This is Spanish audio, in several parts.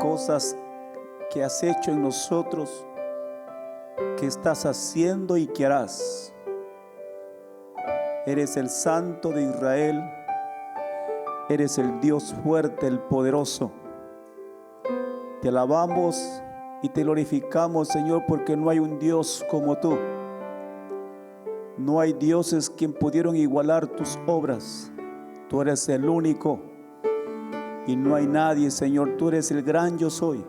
cosas que has hecho en nosotros, que estás haciendo y que harás. Eres el Santo de Israel, eres el Dios fuerte, el poderoso. Te alabamos y te glorificamos, Señor, porque no hay un Dios como tú. No hay dioses quien pudieron igualar tus obras. Tú eres el único y no hay nadie, Señor. Tú eres el gran yo soy.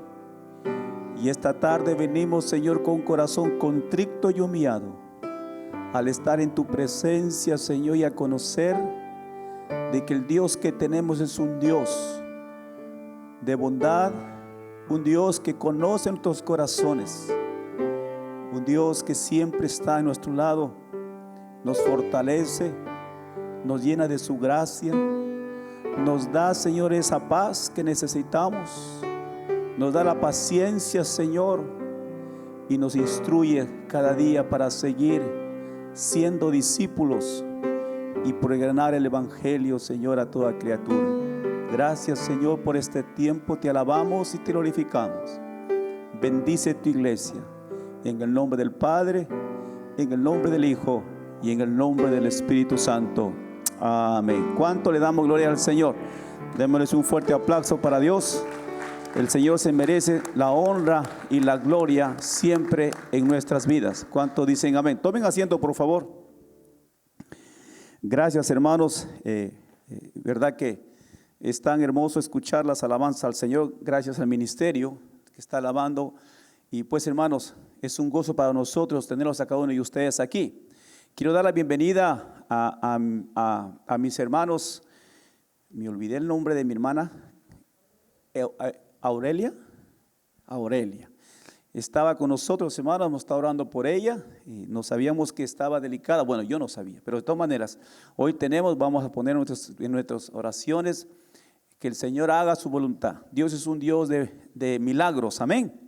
Y esta tarde venimos, Señor, con un corazón contrito y humillado, al estar en tu presencia, Señor, y a conocer de que el Dios que tenemos es un Dios de bondad, un Dios que conoce nuestros corazones, un Dios que siempre está a nuestro lado, nos fortalece, nos llena de su gracia, nos da, Señor, esa paz que necesitamos, nos da la paciencia, Señor, y nos instruye cada día para seguir siendo discípulos y progresar el Evangelio, Señor, a toda criatura. Gracias, Señor, por este tiempo. Te alabamos y te glorificamos. Bendice tu iglesia en el nombre del Padre, en el nombre del Hijo y en el nombre del Espíritu Santo. Amén. ¿Cuánto le damos gloria al Señor? Démosles un fuerte aplauso para Dios. El Señor se merece la honra y la gloria siempre en nuestras vidas. ¿Cuánto dicen amén? Tomen asiento, por favor. Gracias, hermanos. Verdad que es tan hermoso escuchar las alabanzas al Señor. Gracias al ministerio que está alabando. Y pues, hermanos, es un gozo para nosotros tenerlos a cada uno de ustedes aquí. Quiero dar la bienvenida a mis hermanos. Me olvidé el nombre de mi hermana. Aurelia estaba con nosotros, hermanos, hemos estado orando por ella y no sabíamos que estaba delicada. Bueno, yo no sabía, pero de todas maneras, hoy vamos a poner en nuestras oraciones que el Señor haga su voluntad. Dios es un Dios de milagros, amén.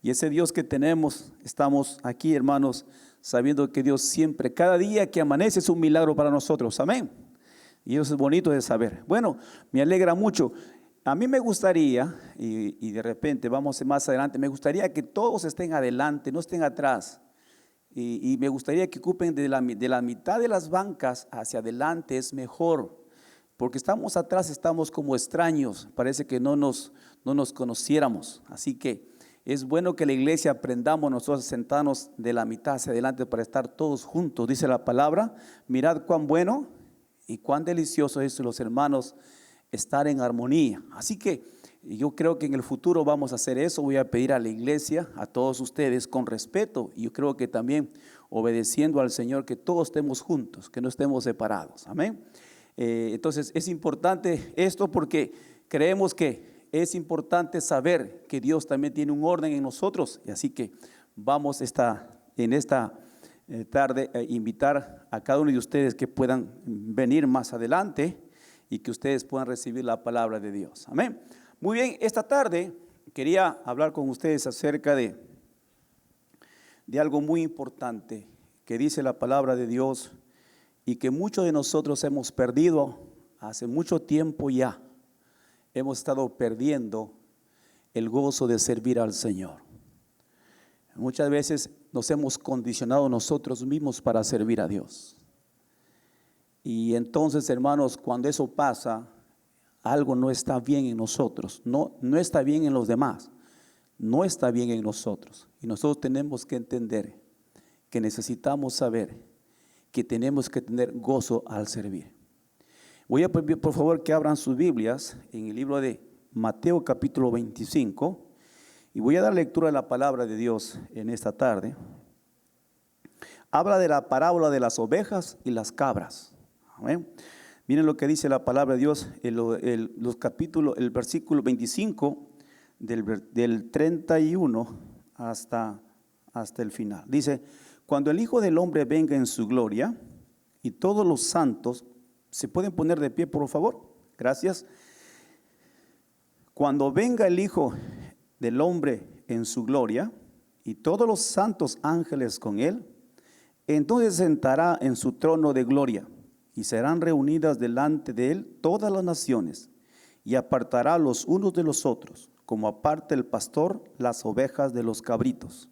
Y ese Dios que tenemos, estamos aquí, hermanos, sabiendo que Dios siempre, cada día que amanece es un milagro para nosotros, amén. Y eso es bonito de saber. Bueno, me alegra mucho. A mí me gustaría, y de repente vamos más adelante, me gustaría que todos estén adelante, no estén atrás. Y me gustaría que ocupen de la mitad de las bancas hacia adelante, es mejor. Porque estamos atrás, estamos como extraños, parece que no nos conociéramos. Así que es bueno que la iglesia aprendamos nosotros a sentarnos de la mitad hacia adelante para estar todos juntos. Dice la palabra, mirad cuán bueno y cuán delicioso es, los hermanos, estar en armonía. Así que yo creo que en el futuro vamos a hacer eso. Voy a pedir a la iglesia, a todos ustedes, con respeto, y yo creo que también obedeciendo al Señor, que todos estemos juntos, que no estemos separados, amén. Entonces es importante esto porque creemos que es importante saber que Dios también tiene un orden en nosotros, y así que vamos en esta tarde a invitar a cada uno de ustedes que puedan venir más adelante y que ustedes puedan recibir la palabra de Dios. Amén. Muy bien, esta tarde quería hablar con ustedes acerca de algo muy importante que dice la palabra de Dios y que muchos de nosotros hemos perdido hace mucho tiempo ya. Hemos estado perdiendo el gozo de servir al Señor. Muchas veces nos hemos condicionado nosotros mismos para servir a Dios. Y entonces, hermanos, cuando eso pasa, algo no está bien en nosotros, no está bien en los demás, no está bien en nosotros. Y nosotros tenemos que entender que necesitamos saber que tenemos que tener gozo al servir. Voy a pedir por favor que abran sus Biblias en el libro de Mateo capítulo 25 y voy a dar lectura de la palabra de Dios en esta tarde. Habla de la parábola de las ovejas y las cabras. Amén. Miren lo que dice la palabra de Dios el versículo 25 del 31 hasta el final. Dice, cuando el Hijo del Hombre venga en su gloria y todos los santos, ¿se pueden poner de pie, por favor? Gracias. Cuando venga el Hijo del Hombre en su gloria y todos los santos ángeles con él, entonces sentará en su trono de gloria y serán reunidas delante de él todas las naciones y apartará los unos de los otros, como aparte el pastor las ovejas de los cabritos.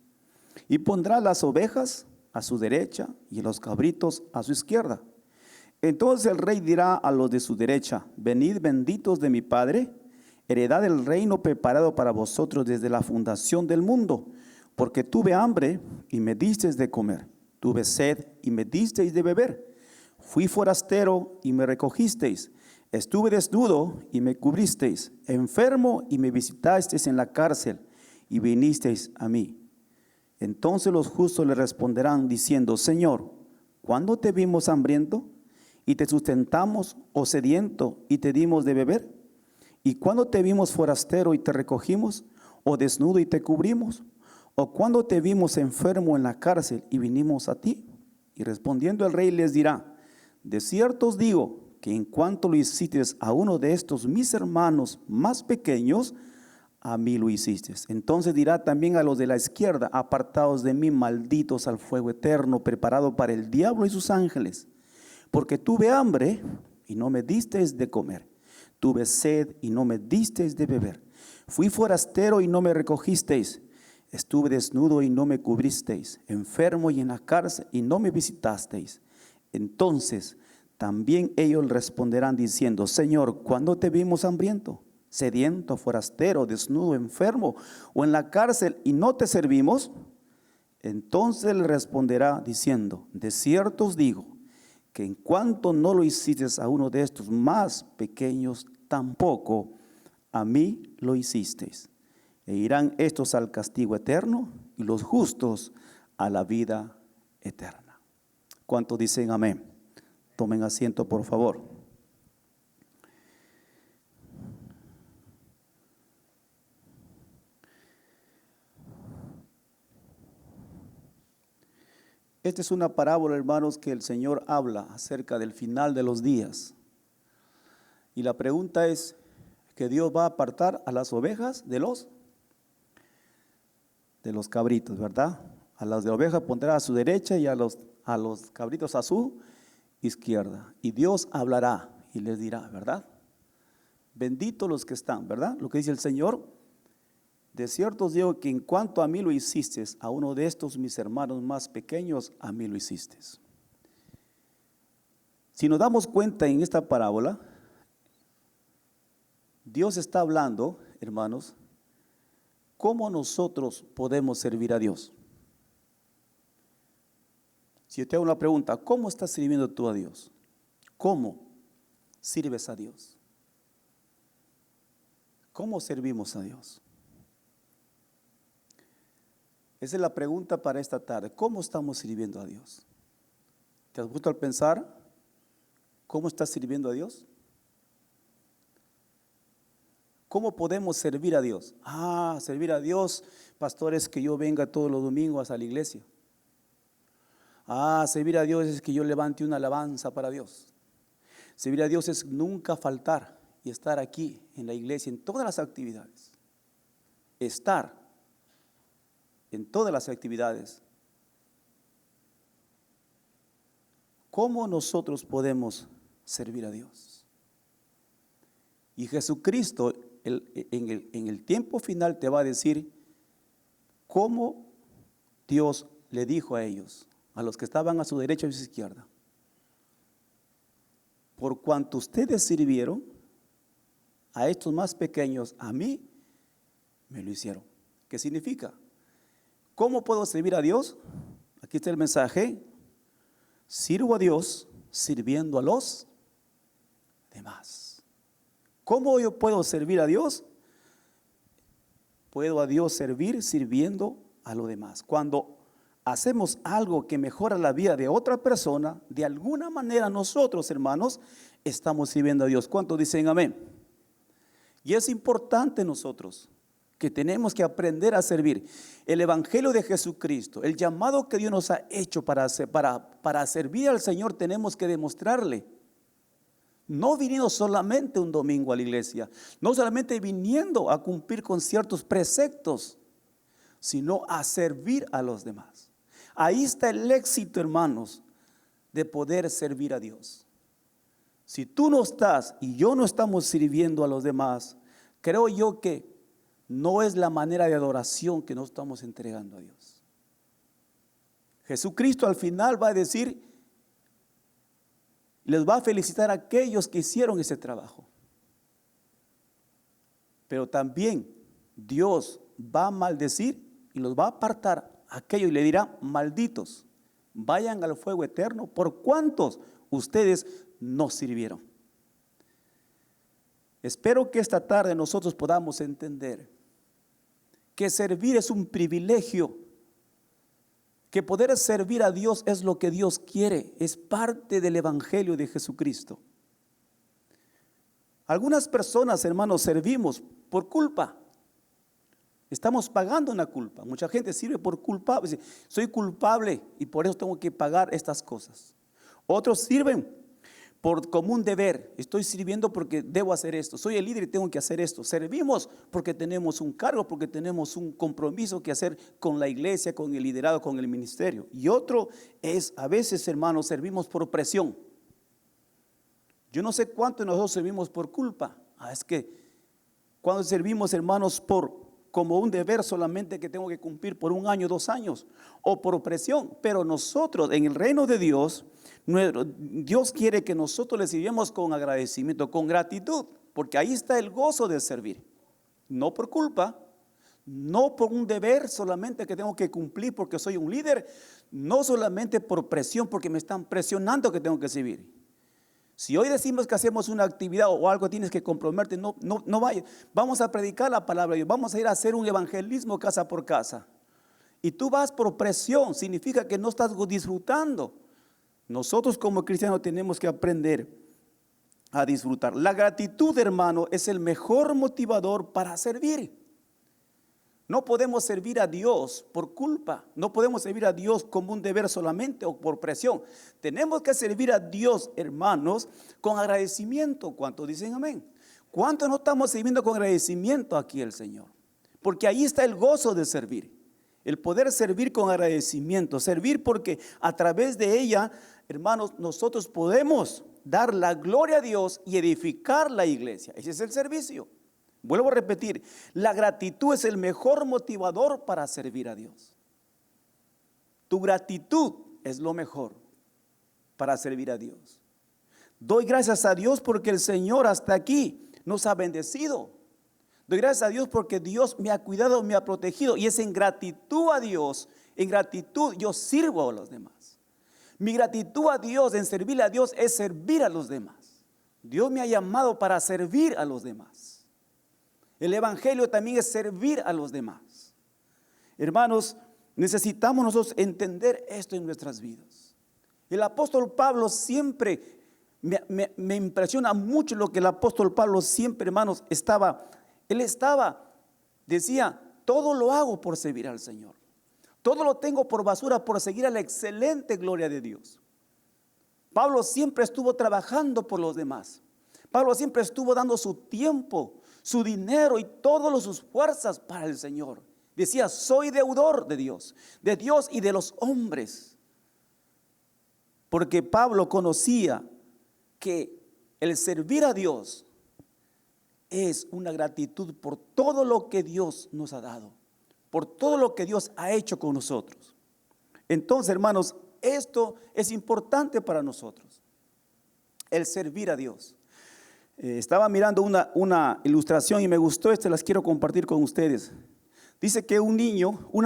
Y pondrá las ovejas a su derecha y los cabritos a su izquierda. Entonces el rey dirá a los de su derecha: venid benditos de mi Padre, heredad el reino preparado para vosotros desde la fundación del mundo, porque tuve hambre y me disteis de comer, tuve sed y me disteis de beber, fui forastero y me recogisteis, estuve desnudo y me cubristeis, enfermo y me visitasteis en la cárcel y vinisteis a mí. Entonces los justos le responderán diciendo: Señor, ¿cuándo te vimos hambriento y te sustentamos, o sediento y te dimos de beber? ¿Y cuándo te vimos forastero y te recogimos, o desnudo y te cubrimos? ¿O cuándo te vimos enfermo en la cárcel y vinimos a ti? Y respondiendo el rey les dirá: de cierto os digo que en cuanto lo hicisteis a uno de estos mis hermanos más pequeños, a mí lo hicisteis. Entonces dirá también a los de la izquierda: apartaos de mí, malditos, al fuego eterno preparado para el diablo y sus ángeles. Porque tuve hambre y no me disteis de comer, tuve sed y no me disteis de beber, fui forastero y no me recogisteis, estuve desnudo y no me cubristeis, enfermo y en la cárcel y no me visitasteis. Entonces también ellos responderán diciendo: Señor, ¿cuándo te vimos hambriento, sediento, forastero, desnudo, enfermo o en la cárcel y no te servimos? Entonces le responderá diciendo: de cierto os digo que en cuanto no lo hicisteis a uno de estos más pequeños, tampoco a mí lo hicisteis. E irán estos al castigo eterno y los justos a la vida eterna. ¿Cuántos dicen amén? Tomen asiento, por favor. Esta es una parábola, hermanos, que el Señor habla acerca del final de los días. Y la pregunta es que Dios va a apartar a las ovejas de los cabritos, ¿verdad? A las de ovejas pondrá a su derecha y a los cabritos a su izquierda. Y Dios hablará y les dirá, ¿verdad? Benditos los que están, ¿verdad? Lo que dice el Señor: de cierto os digo que en cuanto a mí lo hiciste a uno de estos mis hermanos más pequeños, a mí lo hiciste. Si nos damos cuenta en esta parábola, Dios está hablando, hermanos, cómo nosotros podemos servir a Dios. Si yo te hago una pregunta: ¿cómo estás sirviendo tú a Dios? ¿Cómo sirves a Dios? ¿Cómo servimos a Dios? Esa es la pregunta para esta tarde. ¿Cómo estamos sirviendo a Dios? ¿Te has puesto al pensar cómo estás sirviendo a Dios? ¿Cómo podemos servir a Dios? Servir a Dios, pastor, es que yo venga todos los domingos a la iglesia. Servir a Dios es que yo levante una alabanza para Dios. Servir a Dios es nunca faltar y estar aquí en la iglesia en todas las actividades. Estar en todas las actividades. ¿Cómo nosotros podemos servir a Dios? Y Jesucristo en el tiempo final te va a decir cómo Dios le dijo a ellos, a los que estaban a su derecha y a su izquierda: por cuanto ustedes sirvieron a estos más pequeños, a mí me lo hicieron. ¿Qué significa? ¿Cómo puedo servir a Dios? Aquí está el mensaje: sirvo a Dios sirviendo a los demás. ¿Cómo yo puedo servir a Dios? Puedo a Dios servir sirviendo a los demás. Cuando hacemos algo que mejora la vida de otra persona, de alguna manera nosotros, hermanos, estamos sirviendo a Dios. ¿Cuántos dicen amén? Y es importante nosotros que tenemos que aprender a servir. El evangelio de Jesucristo, el llamado que Dios nos ha hecho para servir al Señor, tenemos que demostrarle. No viniendo solamente un domingo a la iglesia, no solamente viniendo a cumplir con ciertos preceptos, sino a servir a los demás. Ahí está el éxito, hermanos, de poder servir a Dios. Si tú no estás y yo no estamos sirviendo a los demás, creo yo que no es la manera de adoración que nos estamos entregando a Dios. Jesucristo al final va a decir, les va a felicitar a aquellos que hicieron ese trabajo. Pero también Dios va a maldecir y los va a apartar a aquellos y le dirá, malditos, vayan al fuego eterno por cuantos ustedes no sirvieron. Espero que esta tarde nosotros podamos entender que servir es un privilegio, que poder servir a Dios es lo que Dios quiere, es parte del evangelio de Jesucristo. Algunas personas, hermanos, servimos por culpa. Estamos pagando una culpa. Mucha gente sirve por culpa. Soy culpable y por eso tengo que pagar estas cosas. Otros sirven por común deber. Estoy sirviendo porque debo hacer esto. Soy el líder y tengo que hacer esto. Servimos porque tenemos un cargo, porque tenemos un compromiso que hacer con la iglesia, con el liderado, con el ministerio. Y otro es, a veces, hermanos, servimos por presión. Yo no sé cuánto nosotros servimos por culpa. Es que cuando servimos, hermanos, como un deber solamente que tengo que cumplir por 1 año, 2 años, o por presión. Pero nosotros en el reino de Dios, Dios quiere que nosotros le sirvamos con agradecimiento, con gratitud, porque ahí está el gozo de servir. No por culpa, no por un deber solamente que tengo que cumplir porque soy un líder, no solamente por presión porque me están presionando que tengo que servir. Si hoy decimos que hacemos una actividad o algo tienes que comprometerte, no vayas. Vamos a predicar la palabra de Dios, vamos a ir a hacer un evangelismo casa por casa. Y tú vas por presión, significa que no estás disfrutando. Nosotros como cristianos tenemos que aprender a disfrutar. La gratitud, hermano, es el mejor motivador para servir. No podemos servir a Dios por culpa, no podemos servir a Dios como un deber solamente o por presión. Tenemos que servir a Dios, hermanos, con agradecimiento. ¿Cuántos dicen amén? ¿Cuántos no estamos sirviendo con agradecimiento aquí al Señor? Porque ahí está el gozo de servir, el poder servir con agradecimiento, servir porque a través de ella, hermanos, nosotros podemos dar la gloria a Dios y edificar la iglesia. Ese es el servicio. Vuelvo a repetir, la gratitud es el mejor motivador para servir a Dios. Tu gratitud es lo mejor para servir a Dios. Doy gracias a Dios porque el Señor hasta aquí nos ha bendecido. Doy gracias a Dios porque Dios me ha cuidado, me ha protegido. Y es en gratitud a Dios, en gratitud yo sirvo a los demás. Mi gratitud a Dios, en servirle a Dios, es servir a los demás. Dios me ha llamado para servir a los demás. El evangelio también es servir a los demás. Hermanos, necesitamos nosotros entender esto en nuestras vidas. El apóstol Pablo siempre, me impresiona mucho lo que el apóstol Pablo siempre, hermanos, decía, todo lo hago por servir al Señor. Todo lo tengo por basura por seguir a la excelente gloria de Dios. Pablo siempre estuvo trabajando por los demás. Pablo siempre estuvo dando su tiempo, su dinero y todas sus fuerzas para el Señor. Decía, soy deudor de Dios y de los hombres. Porque Pablo conocía que el servir a Dios es una gratitud por todo lo que Dios nos ha dado, por todo lo que Dios ha hecho con nosotros. Entonces, hermanos, esto es importante para nosotros, el servir a Dios. Estaba mirando una ilustración y me gustó, las quiero compartir con ustedes. Dice que un niño, un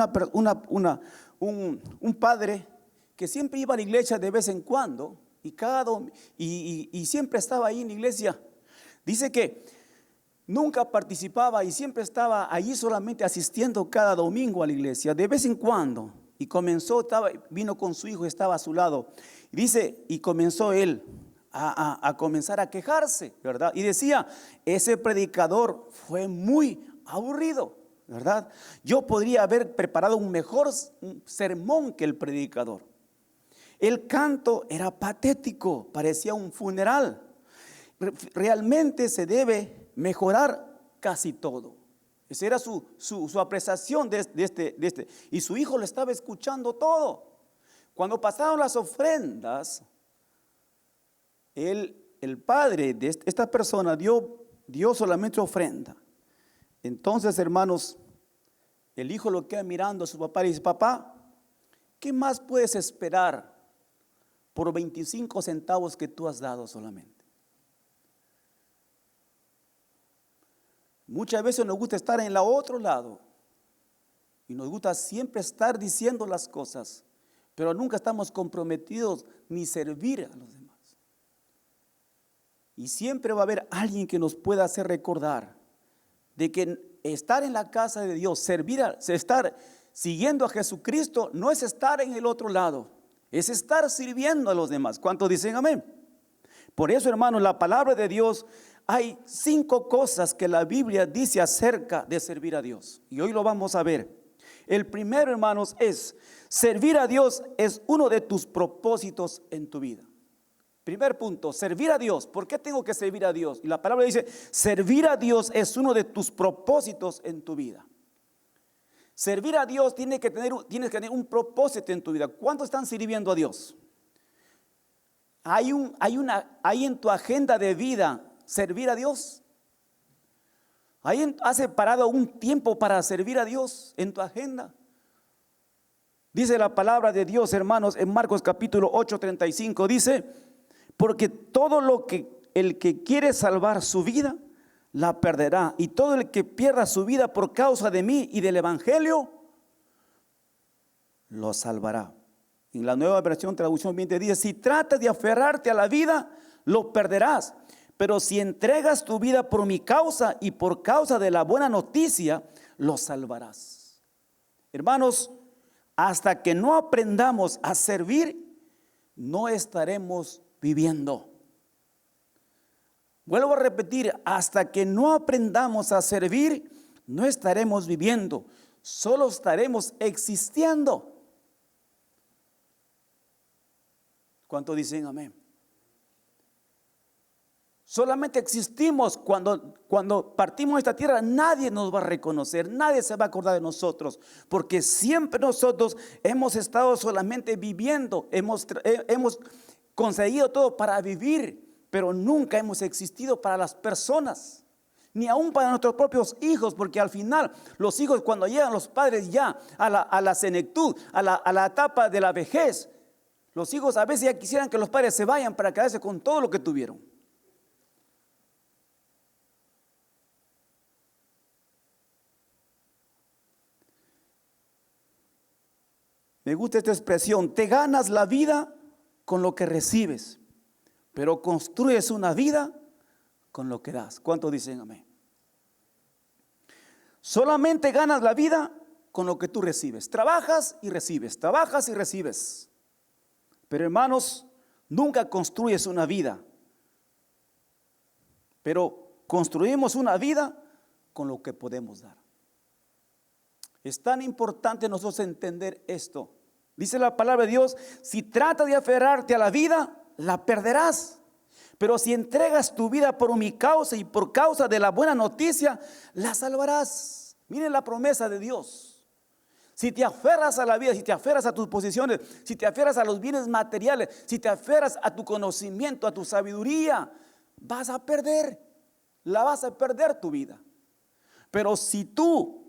padre que siempre iba a la iglesia de vez en cuando y siempre estaba ahí en la iglesia. Dice que nunca participaba y siempre estaba allí solamente asistiendo cada domingo a la iglesia, de vez en cuando. Y vino con su hijo, estaba a su lado. Dice, y comenzó él a comenzar a quejarse, ¿verdad? Y decía, ese predicador fue muy aburrido, ¿verdad? Yo podría haber preparado un mejor sermón que el predicador. El canto era patético, parecía un funeral. Realmente se debe mejorar casi todo. Esa era su apreciación de este. Y su hijo lo estaba escuchando todo. Cuando pasaron las ofrendas, el padre de esta persona dio solamente ofrenda. Entonces, hermanos, el hijo lo queda mirando a su papá y dice: papá, ¿qué más puedes esperar por 25 centavos que tú has dado solamente? Muchas veces nos gusta estar en el otro lado y nos gusta siempre estar diciendo las cosas, pero nunca estamos comprometidos ni servir a los demás. Y siempre va a haber alguien que nos pueda hacer recordar de que estar en la casa de Dios, estar siguiendo a Jesucristo, no es estar en el otro lado, es estar sirviendo a los demás. ¿Cuántos dicen amén? Por eso, hermanos, la palabra de Dios, hay 5 cosas que la Biblia dice acerca de servir a Dios, y hoy lo vamos a ver. El primero, hermanos, es: servir a Dios es uno de tus propósitos en tu vida. Primer punto, servir a Dios. ¿Por qué tengo que servir a Dios? Y la palabra dice: servir a Dios es uno de tus propósitos en tu vida. Servir a Dios tienes que tener un propósito en tu vida. ¿Cuántos están sirviendo a Dios? ¿Hay en tu agenda de vida servir a Dios? ¿Has separado un tiempo para servir a Dios en tu agenda? Dice la palabra de Dios, hermanos, en Marcos capítulo 8:35, dice: porque todo el que quiere salvar su vida, la perderá. Y todo el que pierda su vida por causa de mí y del evangelio, lo salvará. En la Nueva Versión Traducción Viviente dice: si tratas de aferrarte a la vida, lo perderás. Pero si entregas tu vida por mi causa y por causa de la buena noticia, lo salvarás. Hermanos, hasta que no aprendamos a servir, no estaremos viviendo. Vuelvo a repetir: hasta que no aprendamos a servir, no estaremos viviendo, solo estaremos existiendo. ¿Cuántos dicen amén? Solamente existimos cuando partimos de esta tierra. Nadie nos va a reconocer, nadie se va a acordar de nosotros, porque siempre nosotros hemos estado solamente viviendo, hemos conseguido todo para vivir, pero nunca hemos existido para las personas, ni aún para nuestros propios hijos, porque al final los hijos, cuando llegan los padres ya a la senectud, a la etapa de la vejez, los hijos a veces ya quisieran que los padres se vayan para quedarse con todo lo que tuvieron. Me gusta esta expresión: te ganas la vida con lo que recibes, pero construyes una vida con lo que das. ¿Cuántos dicen amén? Solamente ganas la vida con lo que tú recibes. Trabajas y recibes, trabajas y recibes. Pero, hermanos, nunca construyes una vida, pero construimos una vida con lo que podemos dar. Es tan importante nosotros entender esto. Dice la palabra de Dios: si tratas de aferrarte a la vida, la perderás. Pero si entregas tu vida por mi causa y por causa de la buena noticia, la salvarás. Miren la promesa de Dios. Si te aferras a la vida, si te aferras a tus posiciones, si te aferras a los bienes materiales, si te aferras a tu conocimiento, a tu sabiduría, vas a perder. La vas a perder tu vida. Pero si tú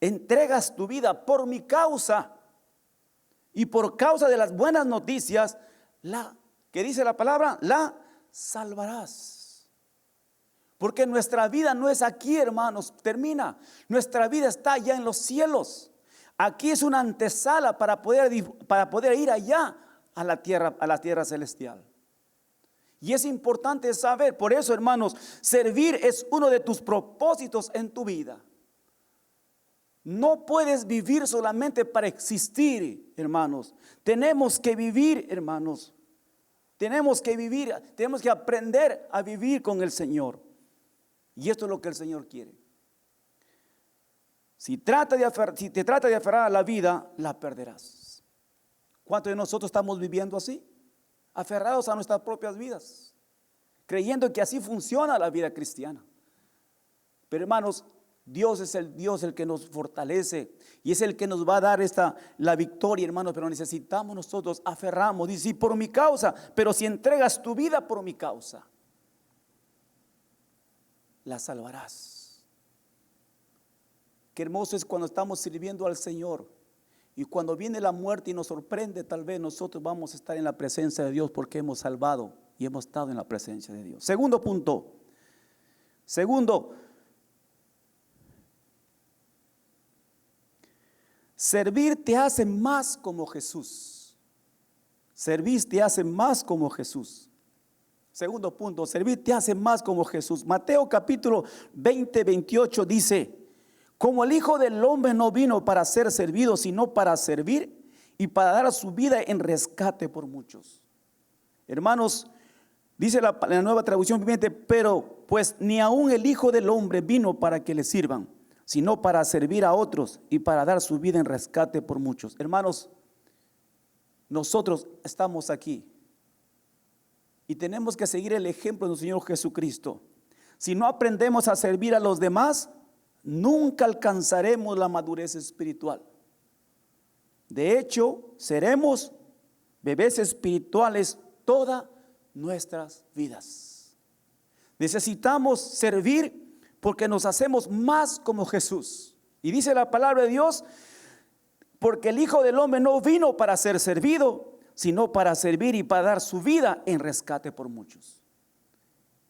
entregas tu vida por mi causa y por causa de las buenas noticias, que dice la palabra, la salvarás. Porque nuestra vida no es aquí, hermanos, termina. Nuestra vida está allá en los cielos. Aquí es una antesala para poder ir allá a la tierra celestial. Y es importante saber, por eso, hermanos, servir es uno de tus propósitos en tu vida. No puedes vivir solamente para existir, hermanos. Tenemos que vivir, hermanos. Tenemos que vivir, tenemos que aprender a vivir con el Señor. Y esto es lo que el Señor quiere. Si te trata de aferrar a la vida, la perderás. ¿Cuántos de nosotros estamos viviendo así? Aferrados a nuestras propias vidas, creyendo que así funciona la vida cristiana. Pero, hermanos, Dios es el Dios el que nos fortalece y es el que nos va a dar la victoria, hermanos. Pero necesitamos nosotros aferramos. Dice: por mi causa, pero si entregas tu vida por mi causa, la salvarás. Qué hermoso es cuando estamos sirviendo al Señor. Y cuando viene la muerte y nos sorprende, tal vez nosotros vamos a estar en la presencia de Dios porque hemos salvado y hemos estado en la presencia de Dios. Segundo punto. Segundo, servir te hace más como Jesús. Servir te hace más como Jesús. Segundo punto, servir te hace más como Jesús. Mateo capítulo 20, 28 dice: como el Hijo del Hombre no vino para ser servido, sino para servir y para dar su vida en rescate por muchos. Hermanos, dice la Nueva Traducción Viviente: pero pues ni aun el Hijo del Hombre vino para que le sirvan, sino para servir a otros y para dar su vida en rescate por muchos. Hermanos, nosotros estamos aquí y tenemos que seguir el ejemplo de nuestro Señor Jesucristo. Si no aprendemos a servir a los demás, nunca alcanzaremos la madurez espiritual. De hecho, seremos bebés espirituales toda nuestras vidas. Necesitamos servir porque nos hacemos más como Jesús. Y dice la palabra de Dios: porque el Hijo del Hombre no vino para ser servido, sino para servir y para dar su vida en rescate por muchos.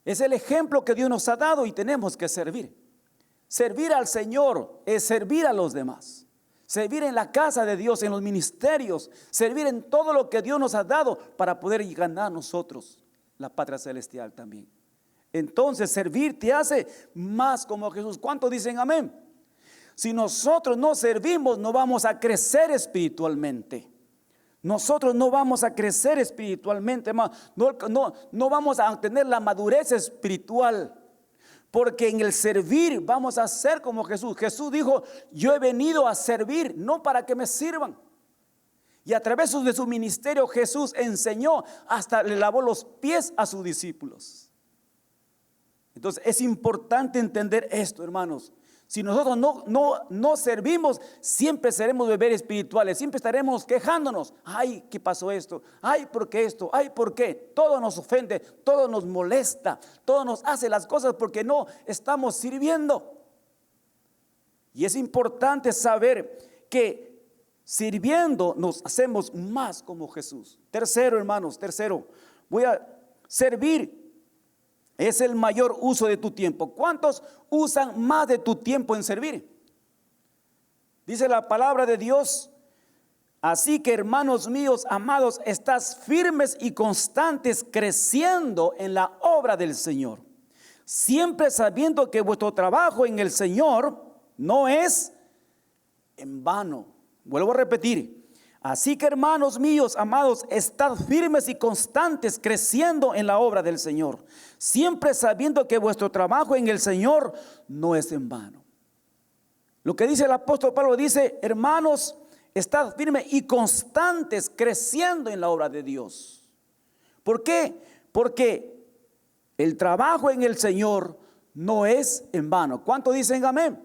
Es el ejemplo que Dios nos ha dado y tenemos que servir. Servir al Señor es servir a los demás. Servir en la casa de Dios, en los ministerios, servir en todo lo que Dios nos ha dado para poder ganar nosotros la patria celestial también. Entonces, servir te hace más como Jesús. ¿Cuántos dicen amén? Si nosotros no servimos, no vamos a crecer espiritualmente. Nosotros no vamos a crecer espiritualmente, no vamos a tener la madurez espiritual. Porque en el servir vamos a ser como Jesús. Jesús dijo: yo he venido a servir, no para que me sirvan. Y a través de su ministerio Jesús enseñó, hasta le lavó los pies a sus discípulos. Entonces es importante entender esto, hermanos. Si nosotros no servimos, siempre seremos bebés espirituales, siempre estaremos quejándonos. Ay, ¿qué pasó esto? Ay, ¿por qué esto? Ay, ¿por qué? Todo nos ofende, todo nos molesta, todo nos hace las cosas porque no estamos sirviendo. Y es importante saber que sirviendo nos hacemos más como Jesús. Tercero, hermanos, voy a servir. Es el mayor uso de tu tiempo. ¿Cuántos usan más de tu tiempo en servir? Dice la palabra de Dios: así que, hermanos míos amados, estás firmes y constantes, creciendo en la obra del Señor, siempre sabiendo que vuestro trabajo en el Señor no es en vano. Vuelvo a repetir: así que, hermanos míos amados, estad firmes y constantes, creciendo en la obra del Señor, siempre sabiendo que vuestro trabajo en el Señor no es en vano. Lo que dice el apóstol Pablo, dice: hermanos, estad firmes y constantes, creciendo en la obra de Dios. ¿Por qué? Porque el trabajo en el Señor no es en vano. ¿Cuántos dicen amén?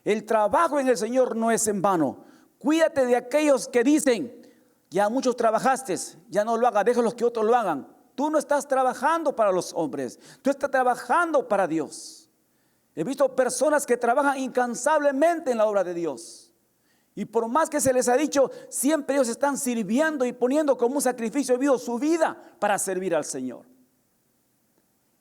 El trabajo en el Señor no es en vano. Cuídate de aquellos que dicen: ya muchos trabajaste, ya no lo hagas, déjalos que otros lo hagan. Tú no estás trabajando para los hombres, tú estás trabajando para Dios. He visto personas que trabajan incansablemente en la obra de Dios, y por más que se les ha dicho, siempre ellos están sirviendo y poniendo como un sacrificio vivo su vida para servir al Señor.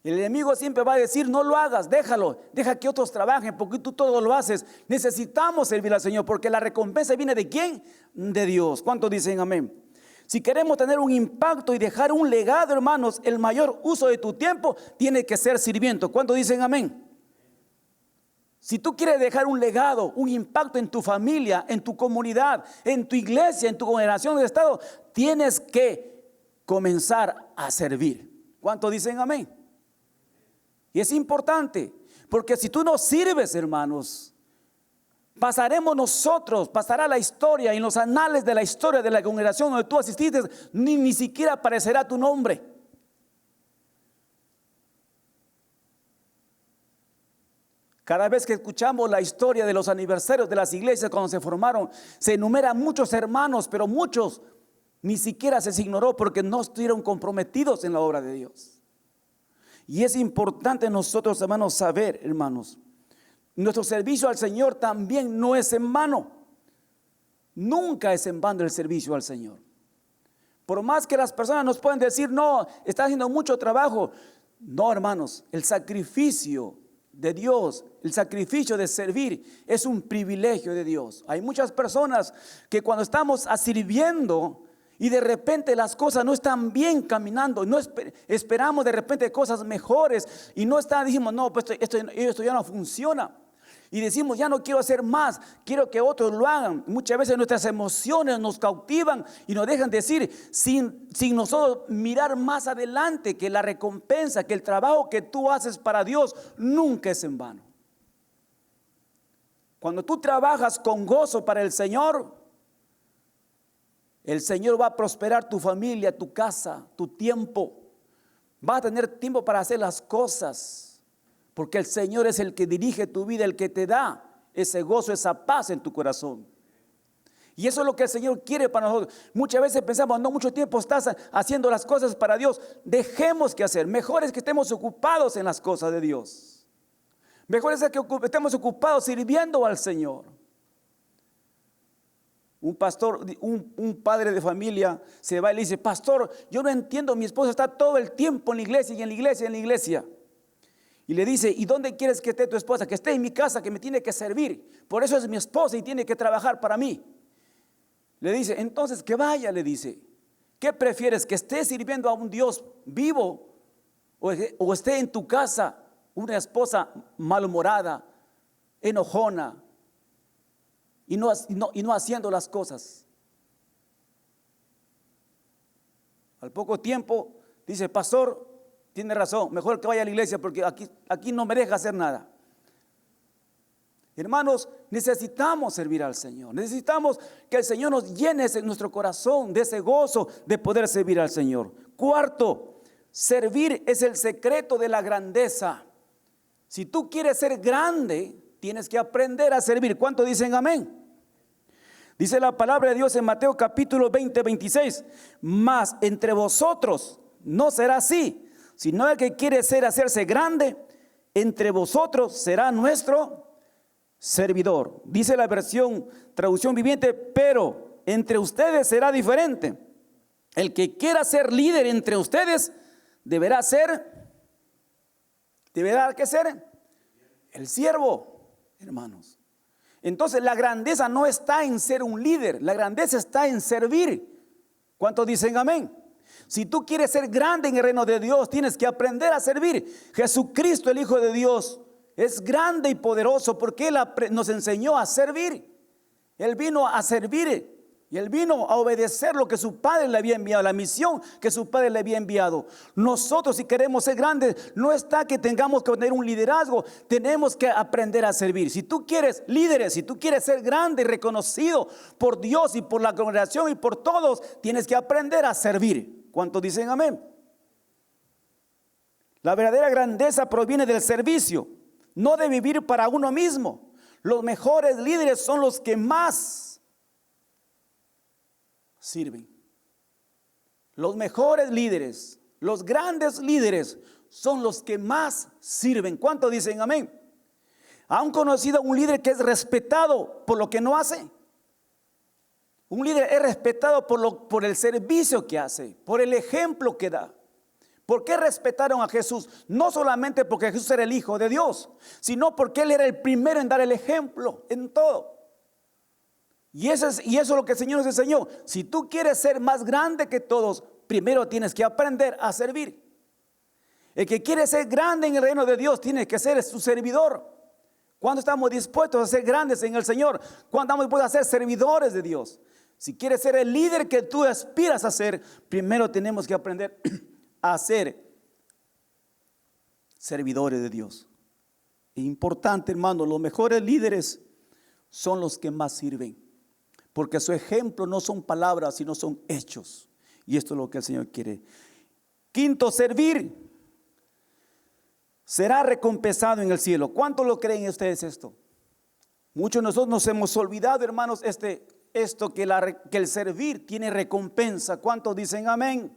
El enemigo siempre va a decir: no lo hagas, déjalo, deja que otros trabajen porque tú todo lo haces. Necesitamos servir al Señor porque la recompensa viene ¿de quién? De Dios. ¿Cuántos dicen amén? Si queremos tener un impacto y dejar un legado, hermanos, el mayor uso de tu tiempo tiene que ser sirviendo. ¿Cuántos dicen amén? Si tú quieres dejar un legado, un impacto en tu familia, en tu comunidad, en tu iglesia, en tu congregación de estado, tienes que comenzar a servir. ¿Cuántos dicen amén? Y es importante, porque si tú no sirves, hermanos, pasará la historia, en los anales de la historia de la congregación donde tú asististe, ni siquiera aparecerá tu nombre. Cada vez que escuchamos la historia de los aniversarios de las iglesias cuando se formaron, se enumeran muchos hermanos, pero muchos ni siquiera se ignoró porque no estuvieron comprometidos en la obra de Dios. Y es importante nosotros, hermanos, saber, hermanos, nuestro servicio al Señor también no es en vano. Nunca es en vano el servicio al Señor. Por más que las personas nos puedan decir, no, está haciendo mucho trabajo. No, hermanos, el sacrificio de Dios, el sacrificio de servir es un privilegio de Dios. Hay muchas personas que cuando estamos sirviendo y de repente las cosas no están bien caminando, no esperamos de repente cosas mejores y no está, decimos, no, pues esto ya no funciona. Y decimos, ya no quiero hacer más, quiero que otros lo hagan. Muchas veces nuestras emociones nos cautivan y nos dejan decir, sin nosotros mirar más adelante, que la recompensa, que el trabajo que tú haces para Dios nunca es en vano. Cuando tú trabajas con gozo para el Señor va a prosperar tu familia, tu casa, tu tiempo. Vas a tener tiempo para hacer las cosas. Porque el Señor es el que dirige tu vida, el que te da ese gozo, esa paz en tu corazón. Y eso es lo que el Señor quiere para nosotros. Muchas veces pensamos, no, mucho tiempo estás haciendo las cosas para Dios. Dejemos que hacer. Mejor es que estemos ocupados en las cosas de Dios. Mejor es que estemos ocupados sirviendo al Señor. Un pastor, un padre de familia se va y le dice, pastor, yo no entiendo, mi esposa está todo el tiempo en la iglesia y en la iglesia y en la iglesia. Y le dice, ¿y dónde quieres que esté tu esposa? Que esté en mi casa, que me tiene que servir. Por eso es mi esposa y tiene que trabajar para mí. Le dice, entonces que vaya, le dice. ¿Qué prefieres? ¿Que esté sirviendo a un Dios vivo? ¿O esté en tu casa una esposa malhumorada, enojona y no haciendo las cosas? Al poco tiempo dice, pastor, tiene razón, mejor que vaya a la iglesia porque aquí no me deja hacer nada. Hermanos, necesitamos servir al Señor. Necesitamos que el Señor nos llene nuestro corazón de ese gozo de poder servir al Señor. Cuarto, servir es el secreto de la grandeza. Si tú quieres ser grande, tienes que aprender a servir. ¿Cuántos dicen amén? Dice la palabra de Dios en Mateo capítulo 20, 26. Mas entre vosotros no será así, sino el que quiere hacerse grande entre vosotros será nuestro servidor. Dice la versión traducción viviente, pero entre ustedes será diferente. El que quiera ser líder entre ustedes deberá ¿qué ser? El siervo, hermanos. Entonces la grandeza no está en ser un líder, la grandeza está en servir. ¿Cuántos dicen amén? Si tú quieres ser grande en el reino de Dios, tienes que aprender a servir. Jesucristo, el Hijo de Dios, es grande y poderoso porque Él nos enseñó a servir. Él vino a servir y Él vino a obedecer lo que su Padre le había enviado, la misión que su Padre le había enviado. Nosotros, si queremos ser grandes, no está que tengamos que tener un liderazgo, tenemos que aprender a servir. Si tú quieres líderes, si tú quieres ser grande y reconocido por Dios y por la congregación y por todos, tienes que aprender a servir. ¿Cuántos dicen amén? La verdadera grandeza proviene del servicio, no de vivir para uno mismo. Los mejores líderes son los que más sirven. Los mejores líderes, los grandes líderes son los que más sirven. ¿Cuántos dicen amén? ¿Han conocido a un líder que es respetado por lo que no hace? Un líder es respetado por el servicio que hace, por el ejemplo que da. ¿Por qué respetaron a Jesús? No solamente porque Jesús era el Hijo de Dios, sino porque Él era el primero en dar el ejemplo en todo. Y eso es lo que el Señor nos enseñó. Si tú quieres ser más grande que todos, primero tienes que aprender a servir. El que quiere ser grande en el reino de Dios tiene que ser su servidor. ¿Cuándo estamos dispuestos a ser grandes en el Señor? ¿Cuándo estamos dispuestos a ser servidores de Dios? Si quieres ser el líder que tú aspiras a ser, primero tenemos que aprender a ser servidores de Dios. Es importante, hermano, los mejores líderes son los que más sirven, porque su ejemplo no son palabras, sino son hechos. Y esto es lo que el Señor quiere. Quinto, servir será recompensado en el cielo. ¿Cuánto lo creen ustedes esto? Muchos de nosotros nos hemos olvidado, hermanos, que el servir tiene recompensa. ¿Cuántos dicen amén?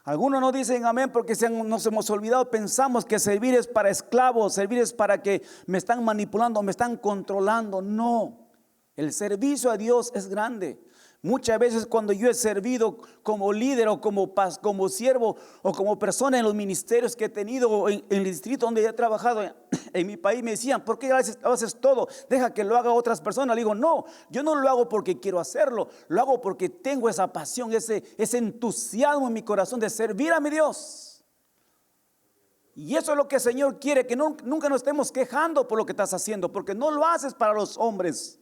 Algunos no dicen amén porque nos hemos olvidado, pensamos que servir es para esclavos, servir es para que me están manipulando, me están controlando. No, el servicio a Dios es grande. Muchas veces cuando yo he servido como líder o como siervo o como persona en los ministerios que he tenido en el distrito donde he trabajado en mi país, me decían: ¿por qué haces todo? Deja que lo haga otras personas. Le digo: no, yo no lo hago porque quiero hacerlo, lo hago porque tengo esa pasión, ese entusiasmo en mi corazón de servir a mi Dios. Y eso es lo que el Señor quiere, que nunca nos estemos quejando por lo que estás haciendo, porque no lo haces para los hombres.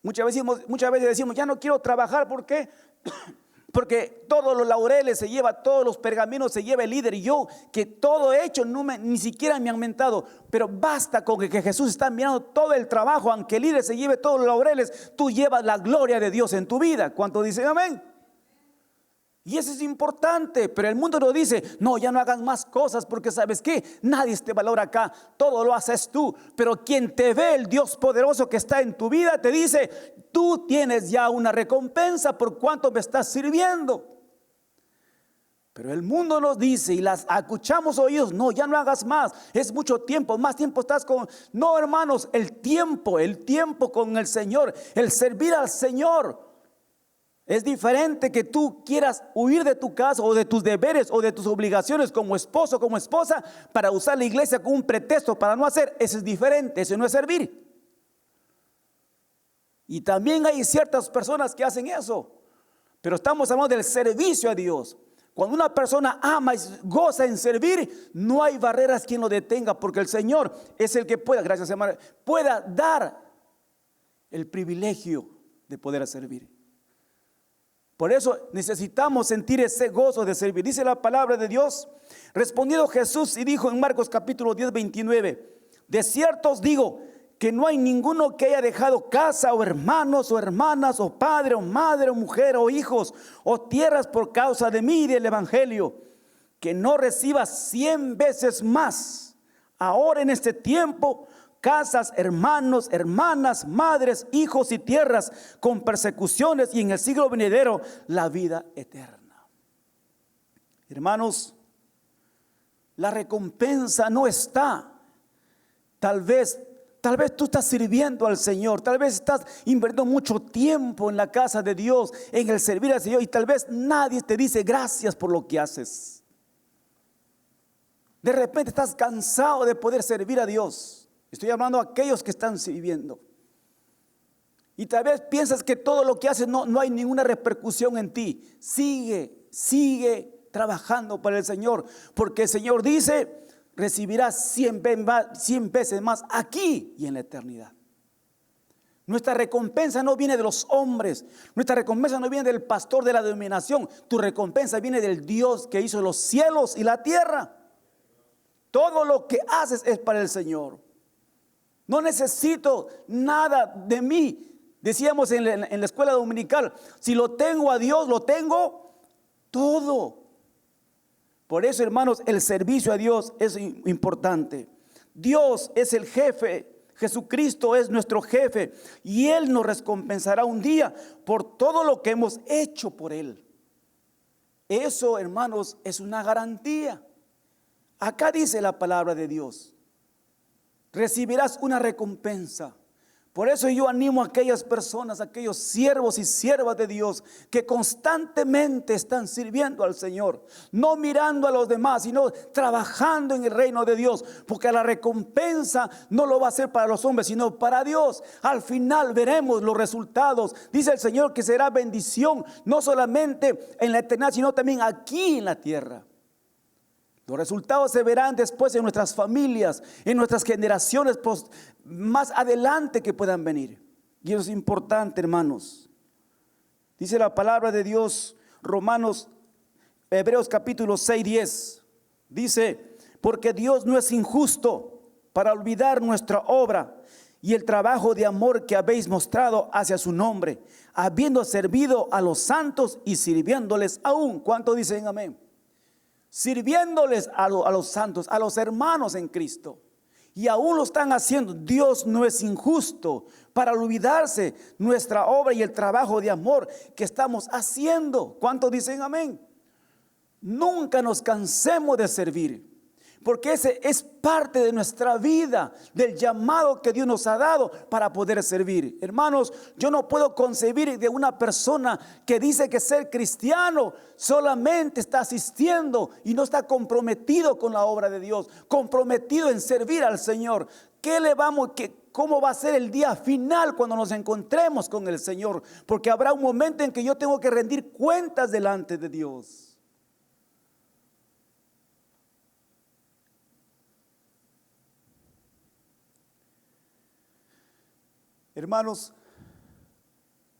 Muchas veces decimos: ya no quiero trabajar. ¿Por qué? Porque todos los laureles se lleva, todos los pergaminos se lleva el líder. Y yo, que todo he hecho, ni siquiera me han mentado. Pero basta con que Jesús está mirando todo el trabajo. Aunque el líder se lleve todos los laureles, tú llevas la gloria de Dios en tu vida. ¿Cuántos dicen amén? Y eso es importante, pero el mundo nos dice: no, ya no hagas más cosas, porque ¿sabes qué? Nadie te valora acá, todo lo haces tú. Pero quien te ve, el Dios poderoso que está en tu vida, te dice: tú tienes ya una recompensa por cuánto me estás sirviendo. Pero el mundo nos dice y las acuchamos oídos: no, ya no hagas más, es mucho tiempo, más tiempo estás con... No, hermanos, el tiempo con el Señor, el servir al Señor, es diferente que tú quieras huir de tu casa o de tus deberes o de tus obligaciones como esposo, como esposa, para usar la iglesia como un pretexto para no hacer. Eso es diferente, eso no es servir. Y también hay ciertas personas que hacen eso, pero estamos hablando del servicio a Dios. Cuando una persona ama y goza en servir, no hay barreras quien lo detenga, porque el Señor es el que pueda, gracias hermano, pueda dar el privilegio de poder servir. Por eso necesitamos sentir ese gozo de servir. Dice la palabra de Dios: respondiendo Jesús y dijo en Marcos capítulo 10, 29: de cierto os digo que no hay ninguno que haya dejado casa o hermanos o hermanas o padre o madre o mujer o hijos o tierras por causa de mí y del evangelio, que no reciba 100 veces más ahora en este tiempo casas, hermanos, hermanas, madres, hijos y tierras con persecuciones, y en el siglo venidero la vida eterna. Hermanos, la recompensa no está. Tal vez tú estás sirviendo al Señor, tal vez estás invirtiendo mucho tiempo en la casa de Dios, en el servir al Señor, y tal vez nadie te dice gracias por lo que haces. De repente estás cansado de poder servir a Dios. Estoy hablando a aquellos que están sirviendo. Y tal vez piensas que todo lo que haces no hay ninguna repercusión en ti. Sigue trabajando para el Señor, porque el Señor dice: recibirás 100 veces más aquí y en la eternidad. Nuestra recompensa no viene de los hombres, nuestra recompensa no viene del pastor de la denominación. Tu recompensa viene del Dios que hizo los cielos y la tierra. Todo lo que haces es para el Señor. No necesito nada de mí. Decíamos en la escuela dominical: si lo tengo a Dios, lo tengo todo. Por eso, hermanos, el servicio a Dios es importante. Dios es el jefe, Jesucristo es nuestro jefe, y Él nos recompensará un día por todo lo que hemos hecho por Él. Eso, hermanos, es una garantía. Acá dice la palabra de Dios: recibirás una recompensa. Por eso yo animo a aquellas personas, a aquellos siervos y siervas de Dios que constantemente están sirviendo al Señor, no mirando a los demás, sino trabajando en el reino de Dios, porque la recompensa no lo va a hacer para los hombres, sino para Dios. Al final veremos los resultados. Dice el Señor que será bendición, no solamente en la eternidad, sino también aquí en la tierra. Los resultados se verán después en nuestras familias, en nuestras generaciones más adelante que puedan venir. Y eso es importante, hermanos. Dice la palabra de Dios, Hebreos capítulo 6, 10. Dice: porque Dios no es injusto para olvidar nuestra obra y el trabajo de amor que habéis mostrado hacia su nombre, habiendo servido a los santos y sirviéndoles aún. ¿Cuánto dicen amén? Sirviéndoles a los santos, a los hermanos en Cristo, y aún lo están haciendo. Dios no es injusto para olvidarse nuestra obra y el trabajo de amor que estamos haciendo. ¿Cuántos dicen amén? Nunca nos cansemos de servir, porque ese es parte de nuestra vida, del llamado que Dios nos ha dado para poder servir. Hermanos, yo no puedo concebir de una persona que dice que ser cristiano solamente está asistiendo y no está comprometido con la obra de Dios, comprometido en servir al Señor. ¿Cómo va a ser el día final cuando nos encontremos con el Señor? Porque habrá un momento en que yo tengo que rendir cuentas delante de Dios. Hermanos,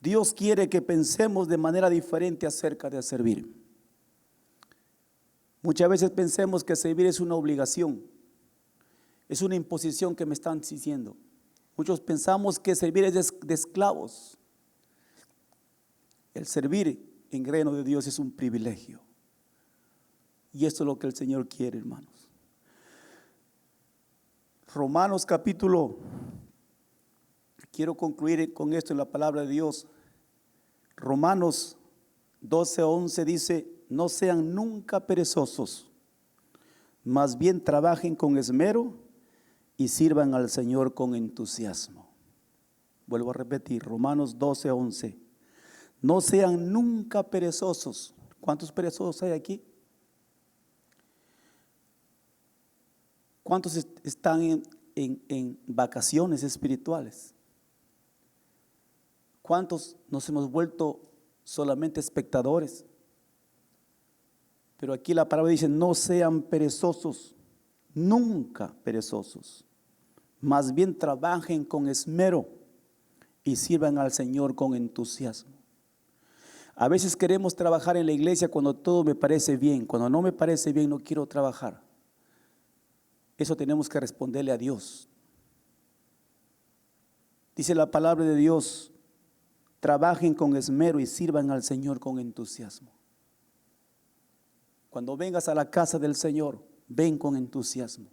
Dios quiere que pensemos de manera diferente acerca de servir. Muchas veces pensemos que servir es una obligación, es una imposición que me están diciendo. Muchos pensamos que servir es de esclavos. El servir en reino de Dios es un privilegio. Y esto es lo que el Señor quiere, hermanos. Romanos capítulo, quiero concluir con esto en la palabra de Dios. Romanos 12:11 dice: no sean nunca perezosos, más bien trabajen con esmero y sirvan al Señor con entusiasmo. Vuelvo a repetir, Romanos 12:11. No sean nunca perezosos. ¿Cuántos perezosos hay aquí? ¿Cuántos están en vacaciones espirituales? ¿Cuántos nos hemos vuelto solamente espectadores? Pero aquí la palabra dice: no sean perezosos, nunca perezosos. Más bien trabajen con esmero y sirvan al Señor con entusiasmo. A veces queremos trabajar en la iglesia cuando todo me parece bien. Cuando no me parece bien, no quiero trabajar. Eso tenemos que responderle a Dios. Dice la palabra de Dios: trabajen con esmero y sirvan al Señor con entusiasmo. Cuando vengas a la casa del Señor, ven con entusiasmo.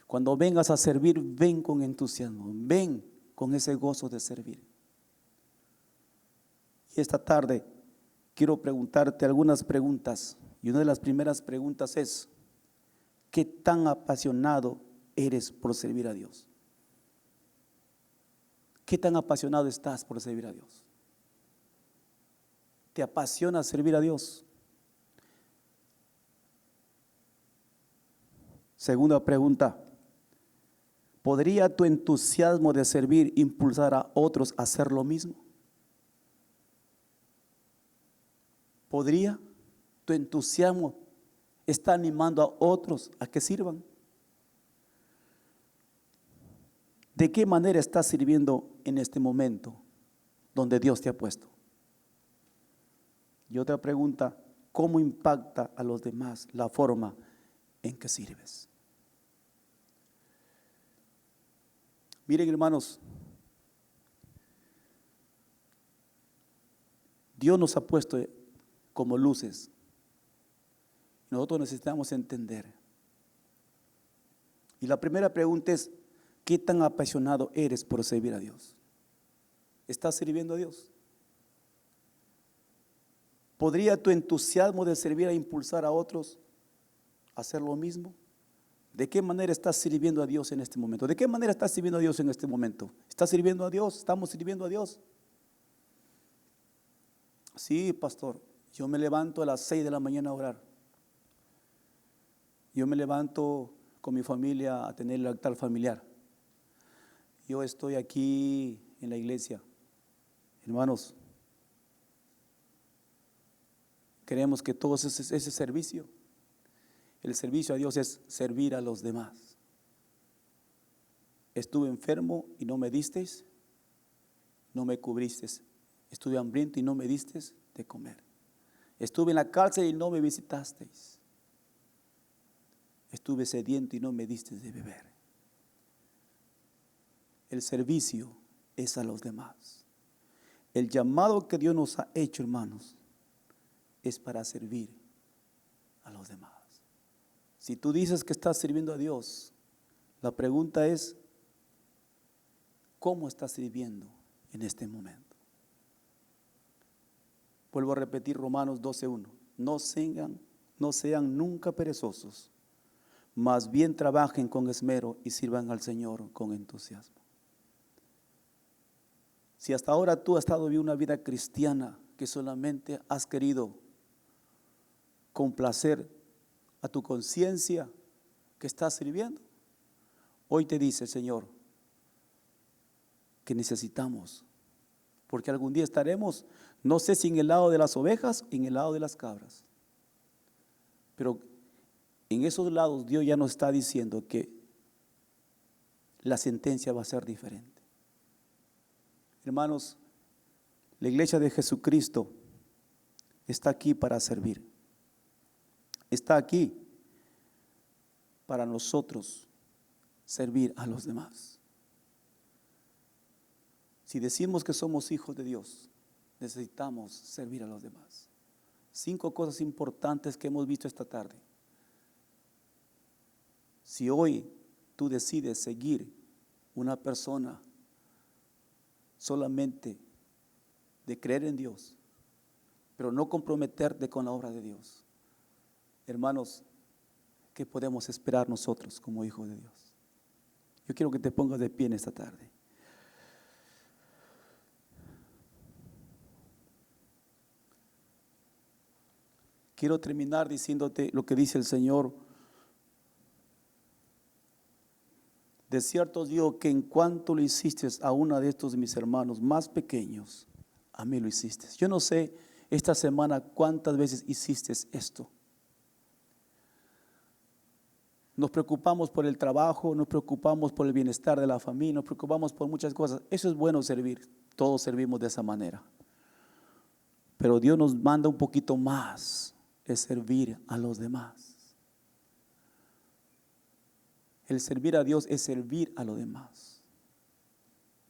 Cuando vengas a servir, ven con entusiasmo. Ven con ese gozo de servir. Y esta tarde quiero preguntarte algunas preguntas. Y una de las primeras preguntas es: ¿qué tan apasionado eres por servir a Dios? ¿Qué tan apasionado estás por servir a Dios? ¿Te apasiona servir a Dios? Segunda pregunta: ¿podría tu entusiasmo de servir impulsar a otros a hacer lo mismo? ¿Podría tu entusiasmo estar animando a otros a que sirvan? ¿De qué manera estás sirviendo en este momento donde Dios te ha puesto? Y otra pregunta: ¿cómo impacta a los demás la forma en que sirves? Miren, hermanos, Dios nos ha puesto como luces. Nosotros necesitamos entender. Y la primera pregunta es: ¿qué tan apasionado eres por servir a Dios? ¿Estás sirviendo a Dios? ¿Podría tu entusiasmo de servir a impulsar a otros a hacer lo mismo? ¿De qué manera estás sirviendo a Dios en este momento? ¿De qué manera estás sirviendo a Dios en este momento? ¿Estás sirviendo a Dios? ¿Estamos sirviendo a Dios? Sí, pastor, yo me levanto a las 6 de la mañana a orar. Yo me levanto con mi familia a tener el altar familiar. Yo estoy aquí en la iglesia. Hermanos, queremos que todo ese servicio, el servicio a Dios es servir a los demás. Estuve enfermo y no me disteis, no me cubristeis. Estuve hambriento y no me disteis de comer. Estuve en la cárcel y no me visitasteis. Estuve sediento y no me disteis de beber. El servicio es a los demás. El llamado que Dios nos ha hecho, hermanos, es para servir a los demás. Si tú dices que estás sirviendo a Dios, la pregunta es: ¿cómo estás sirviendo en este momento? Vuelvo a repetir Romanos 12:1. no sean nunca perezosos, más bien trabajen con esmero y sirvan al Señor con entusiasmo. Si hasta ahora tú has estado viviendo una vida cristiana que solamente has querido complacer a tu conciencia que estás sirviendo, hoy te dice el Señor que necesitamos, porque algún día estaremos, no sé si en el lado de las ovejas o en el lado de las cabras, pero en esos lados Dios ya nos está diciendo que la sentencia va a ser diferente. Hermanos, la iglesia de Jesucristo está aquí para servir. Está aquí para nosotros servir a los demás. Si decimos que somos hijos de Dios, necesitamos servir a los demás. 5 cosas importantes que hemos visto esta tarde. Si hoy tú decides seguir una persona solamente de creer en Dios, pero no comprometerte con la obra de Dios, hermanos, ¿qué podemos esperar nosotros como hijos de Dios? Yo quiero que te pongas de pie en esta tarde. Quiero terminar diciéndote lo que dice el Señor. De cierto os digo que en cuanto lo hiciste a uno de estos mis hermanos más pequeños, a mí lo hiciste. Yo no sé esta semana cuántas veces hiciste esto. Nos preocupamos por el trabajo, nos preocupamos por el bienestar de la familia, nos preocupamos por muchas cosas. Eso es bueno servir, todos servimos de esa manera. Pero Dios nos manda un poquito más, es servir a los demás. El servir a Dios es servir a los demás.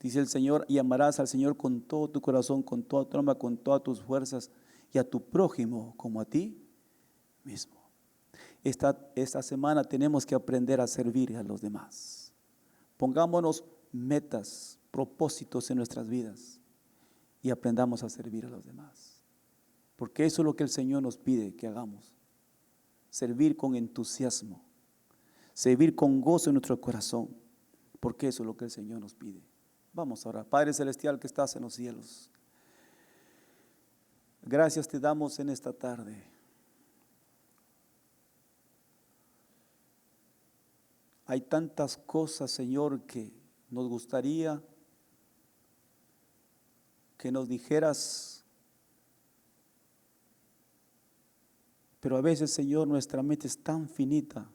Dice el Señor, y amarás al Señor con todo tu corazón, con toda tu alma, con todas tus fuerzas, y a tu prójimo como a ti mismo. Esta semana tenemos que aprender a servir a los demás. Pongámonos metas, propósitos en nuestras vidas y aprendamos a servir a los demás. Porque eso es lo que el Señor nos pide que hagamos. Servir con entusiasmo, servir con gozo en nuestro corazón, porque eso es lo que el Señor nos pide. Vamos a orar. Padre Celestial que estás en los cielos, gracias te damos en esta tarde. Hay tantas cosas, Señor, que nos gustaría que nos dijeras, pero a veces, Señor, nuestra mente es tan finita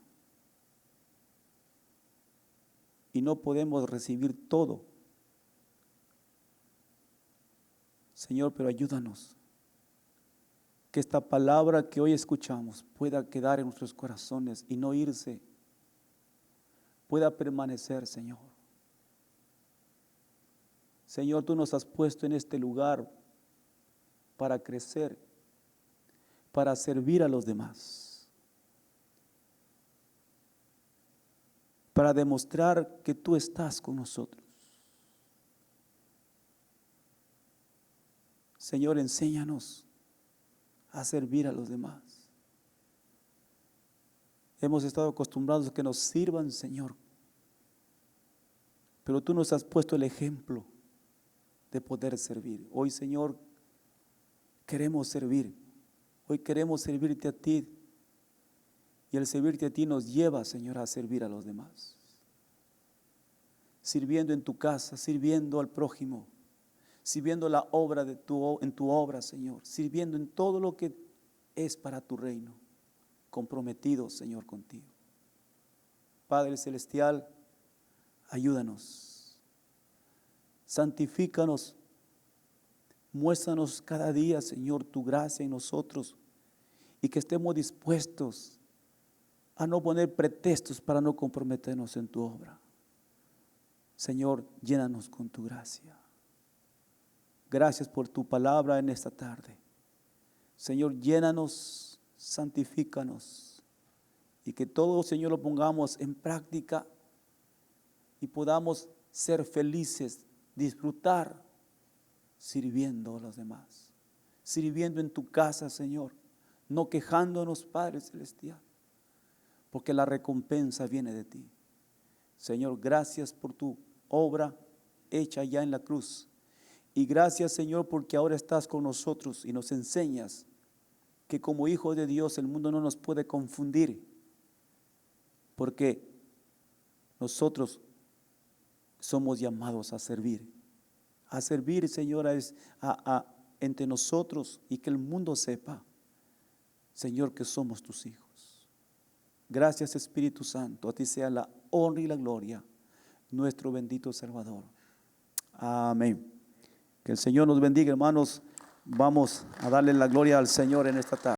y no podemos recibir todo. Señor, pero ayúdanos, que esta palabra que hoy escuchamos pueda quedar en nuestros corazones y no irse, pueda permanecer, Señor. Señor, tú nos has puesto en este lugar para crecer, para servir a los demás, para demostrar que tú estás con nosotros. Señor, enséñanos a servir a los demás. Hemos estado acostumbrados a que nos sirvan, Señor, pero tú nos has puesto el ejemplo de poder servir. Hoy, Señor, queremos servir. Hoy queremos servirte a ti. Y el servirte a ti nos lleva, Señor, a servir a los demás. Sirviendo en tu casa, sirviendo al prójimo, sirviendo la obra en tu obra, Señor, sirviendo en todo lo que es para tu reino, comprometido, Señor, contigo. Padre Celestial, ayúdanos, santifícanos, muéstranos cada día, Señor, tu gracia en nosotros y que estemos dispuestos a no poner pretextos para no comprometernos en tu obra. Señor, llénanos con tu gracia. Gracias por tu palabra en esta tarde. Señor, llénanos, santifícanos y que todo, Señor, lo pongamos en práctica y podamos ser felices, disfrutar sirviendo a los demás, sirviendo en tu casa, Señor, no quejándonos, Padre Celestial, porque la recompensa viene de ti. Señor, gracias por tu obra hecha ya en la cruz. Y gracias, Señor, porque ahora estás con nosotros y nos enseñas que como hijos de Dios el mundo no nos puede confundir, porque nosotros somos llamados a servir, Señor, entre nosotros, y que el mundo sepa, Señor, que somos tus hijos. Gracias, Espíritu Santo, a ti sea la honra y la gloria, nuestro bendito Salvador. Amén. Que el Señor nos bendiga, hermanos. Vamos a darle la gloria al Señor en esta tarde.